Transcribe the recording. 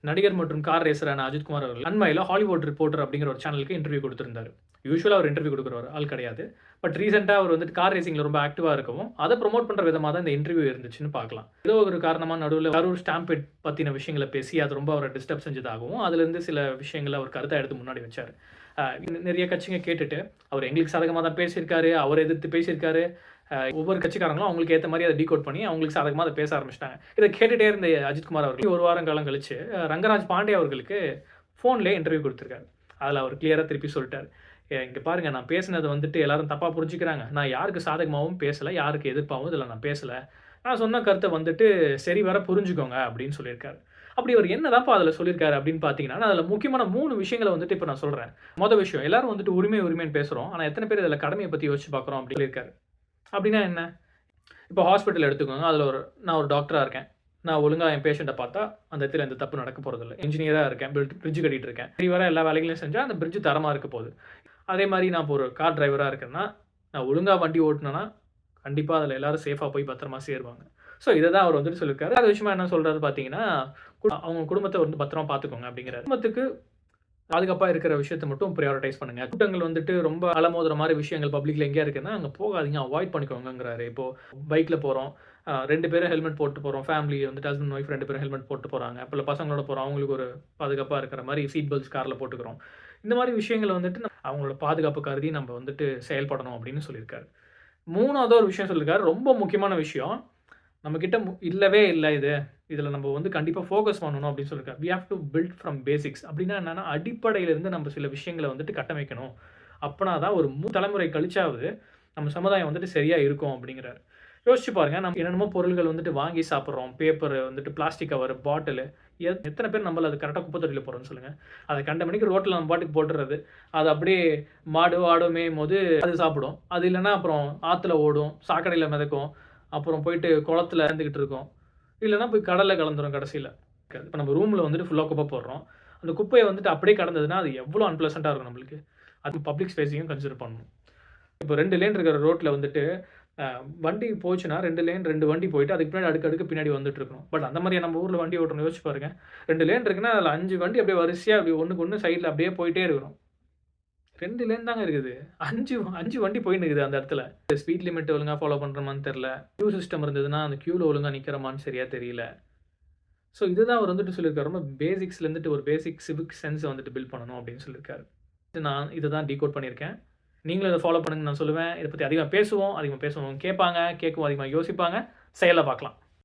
நடிகர் மற்றும் கார் ரேசரான அஜித்குமார் அவர்கள் அண்மையில ஹாலிவுட் ரிப்போர்ட்டர் அப்படிங்கிற ஒரு சேனலுக்கு இன்டர்வியூ கொடுத்திருந்தாரு. யூசுவலா அவர் இன்டர்வியூ கொடுக்குற ஆள் கிடையாது. பட் ரீசென்ட்டா அவர் வந்துட்டு கார் ரேசிங்ல ரொம்ப ஆக்டிவா இருக்கவும், அத ப்ரமோட் பண்ற விதமா தான் இந்த இன்டர்வியூ இருந்துச்சுன்னு பார்க்கலாம். ஏதோ ஒரு காரணமா நடுவுல கரூர் ஸ்டாம்பேட் பத்தின விஷயங்கள பேசி, அது ரொம்ப அவர டிஸ்டர்ப் செஞ்சதாகவும், அதிலிருந்து சில விஷயங்கள அவர் கருத்தா எடுத்து முன்னாடி வச்சாரு. நெறைய கட்சிங்க கேட்டுட்டு, அவர் எங்களுக்கு சாதகமா தான் பேசியிருக்காரு, அவர எதிர்த்து பேசியிருக்காரு. ஒவ்வொரு கட்சிக்காரங்களும் அவங்களுக்கு ஏத்த மாரி அத டீகோட் பண்ணி, அவங்களுக்கு சாதகமா அத பேச ஆரம்பிச்சுட்டாங்க. இத கேட்டுட்டே இருந்த அஜித்குமார் அவர்கள் 1 வாரம் காலம் கழிச்சு, ரங்கராஜ் பாண்டே அவர்களுக்கு ஃபோன்லயே இன்டர்வியூ குடுத்திருக்காரு. அதுல அவர் கிளியரா திருப்பி சொல்ட்டாரு. இங்க பாருங்க நான் பேசினது வந்துட்டு எல்லாரும் தப்பா புரிஞ்சுக்கிறாங்க. நான் யாருக்கு சாதகமாவும் பேசல, யாருக்கு எதிர்ப்பாவும் இதுல நான் பேசல. நான் சொன்ன கருத்த வந்துட்டு சரிவர புரிஞ்சுக்கோங்க அப்படின்னு சொல்லியிருக்காரு. அப்படி அவர் என்னதான்ப்பா அதுல சொல்லியிருக்காரு அப்படின்னு பார்த்தீங்கன்னா, நான் அதுல முக்கியமான 3 விஷயங்கள வந்துட்டு இப்ப நான் சொல்றேன். விஷயம் எல்லாரும் வந்துட்டு உரிமை, உரிமைன்னு பேசுறோம். ஆனா எத்தன பேர் இதுல கடமைய பத்தி யோசிச்சு பார்க்குறோம் அப்படின்னு சொல்லியிருக்காரு. அப்படின்னா என்ன? இப்போ ஹாஸ்பிட்டல் எடுத்துக்கோங்க. அதில நான் ஒரு டாக்டரா இருக்கேன். நான் ஒழுங்கா என் பேஷண்ட்ட பார்த்தா, அந்த இடத்துல எந்த தப்பும் நடக்க போறதில்ல. இன்ஜினியரா இருக்கேன். பிரிட்ஜ் கட்டிட்டு இருக்கேன். சரிவர எல்லா வேலைகளையும் செஞ்சா, அந்த பிரிட்ஜ் தரமா இருக்க போகுது. அதே மாரி நான் இப்போ ஒரு கார் டிரைவரா இருக்கேன்னா, நான் ஒழுங்கா வண்டி ஓட்டுனேன்னா, கண்டிப்பா அதில எல்லாரும் சேஃபா போய் பத்திரமா சேருவாங்க. ஸோ இத தான் அவர் வந்துட்டு சொல்லியிருக்காரு. அது விஷயமா என்ன சொல்றாரு பார்த்தீங்கன்னா, அவங்க குடும்பத்த வந்து பத்திரமா பார்த்துக்கோங்க அப்படிங்கிறாரு. குடும்பத்துக்கு பாதுகாப்பா இருக்கிற விஷயத்த மட்டும் பிரையாரிடைஸ் பண்ணுங்க. கூட்டங்கள் வந்துட்டு ரொம்ப அலமோதுற மாரி விஷயங்கள் பப்ளிக்ல எங்கேயா இருக்குன்னா, அங்க போகாதீங்க. அவாய்ட் பண்ணிக்கோங்கங்கிறாரு. இப்போ பைக்ல போறோம். 2 பேரும் ஹெல்மெட் போட்டு போறோம். ஃபேமிலி வந்துட்டு ஹஸ்பண்ட், ஒய்ஃப் 2 பேரும் ஹெல்மெட் போட்டு போறாங்க. அப்ப பசங்களோட போறோம். அவங்களுக்கு ஒரு பாதுகாப்பா இருக்கிற மாரி சீட் பெல்ட்ஸ் கார்ல போட்டுக்கிறோம். இந்த மாரி விஷயங்கள வந்துட்டு அவங்களோட பாதுகாப்பு கருதி நம்ம வந்துட்டு செயல்படணும் அப்படின்னு சொல்லியிருக்காரு. 3வது ஒரு விஷயம் சொல்லியிருக்காரு. ரொம்ப முக்கியமான விஷயம். நம்மகிட்ட இல்லவே இல்ல இது. இதுல நம்ம வந்து கண்டிப்பா ஃபோக்கஸ் பண்ணணும் அப்படின்னு சொல்லியிருக்காரு. "We have to build from basics." அப்படின்னா என்னன்னா, அடிப்படையிலிருந்து நம்ம சில விஷயங்கள வந்துட்டு கட்டமைக்கணும். அப்பனா தான் ஒரு தலைமுறை கழிச்சாவது நம்ம சமுதாயம் வந்துட்டு சரியா இருக்கும் அப்படிங்கிறாரு. யோசிச்சு பாருங்க. நம்ம என்னென்னமோ பொருள்கள் வந்துட்டு வாங்கி சாப்பிடுறோம். பேப்பர் வந்துட்டு பிளாஸ்டிக் கவர், பாட்டிலு எத்தன பேர் நம்மள அது கரெக்ட்டா குப்பை தொட்டியில போடுறோம்னு சொல்லுங்க. அத கண்ட மேனிக்கு ரோட்ல நம்ம பாட்டுக்கு போட்டுறது. அது அப்படியே மாடோ, ஆடோ மேயும்போது அது சாப்பிடும். அது இல்லன்னா அப்புறம் ஆத்துல ஓடும், சாக்கடையில மிதக்கும். அப்புறம் போயிட்டு குளத்துல இறந்துகிட்டு இருக்கும். இல்லன்னா போய் கடல்ல கலந்துரும் கடைசில. இப்ப நம்ம ரூம்ல வந்துட்டு ஃபுல்லா குப்பை போடுறோம். அந்த குப்பைய வந்துட்டு அப்படியே கடந்ததுன்னா, அது எவ்வளோ அன்பிளசன்ட்டா இருக்கும் நம்மளுக்கு. அது பப்ளிக் ஸ்பேஸையும் கன்சிடர் பண்ணணும். இப்போ 2 லேன் இருக்கிற ரோட்ல வந்துட்டு வண்டி போச்சுன்னா 2 லேன் 2 வண்டி போயிட்டு அதுக்கு பின்னாடி அடுக்கு அடுக்கு பின்னாடி வந்துட்டு இருக்கணும். பட் அந்த மாரியா நம்ம ஊர்ல வண்டி ஓட்டணும் யோசிச்சு பாருங்க. 2 லேன் இருக்குன்னா, அதுல 5 வண்டி அப்படியே வரிசையா அப்படியே ஒண்ணுக்கு ஒண்ணு சைடுல அப்படியே போயிட்டே இருக்கணும். 2 லேன் தாங்க இருக்குது. 5 வண்டி போயின்னு இருக்குது அந்த இடத்துல. ஸ்பீட் லிமிட் ஒழுங்கா ஃபாலோ பண்றோமான்னு தெரியல. கியூ சிஸ்டம் இருந்ததுன்னா, அந்த கியூல ஒழுங்கா நிக்கிறோமான்னு சரியா தெரியல. ஸோ இதுதான் அவர் வந்துட்டு சொல்லியிருக்காரு. ரொம்ப பேசிக்ஸ்ல இருந்துட்டு ஒரு பேசிக் சிவிக் சென்ஸ வந்துட்டு பில்ட் பண்ணணும் அப்படின்னு சொல்லியிருக்காரு. நான் இத தான் டீகோட் பண்ணியிருக்கேன். நீங்களும் இத ஃபாலோ பண்ணுங்கன்னு நான் சொல்லுவேன். இத பத்தி அதிகமா பேசுவோம். அதிகமா பேசுறவங்க கேட்பாங்க. கேட்கவும் அதிகமா யோசிப்பாங்க. செயல்ல பார்க்கலாம்.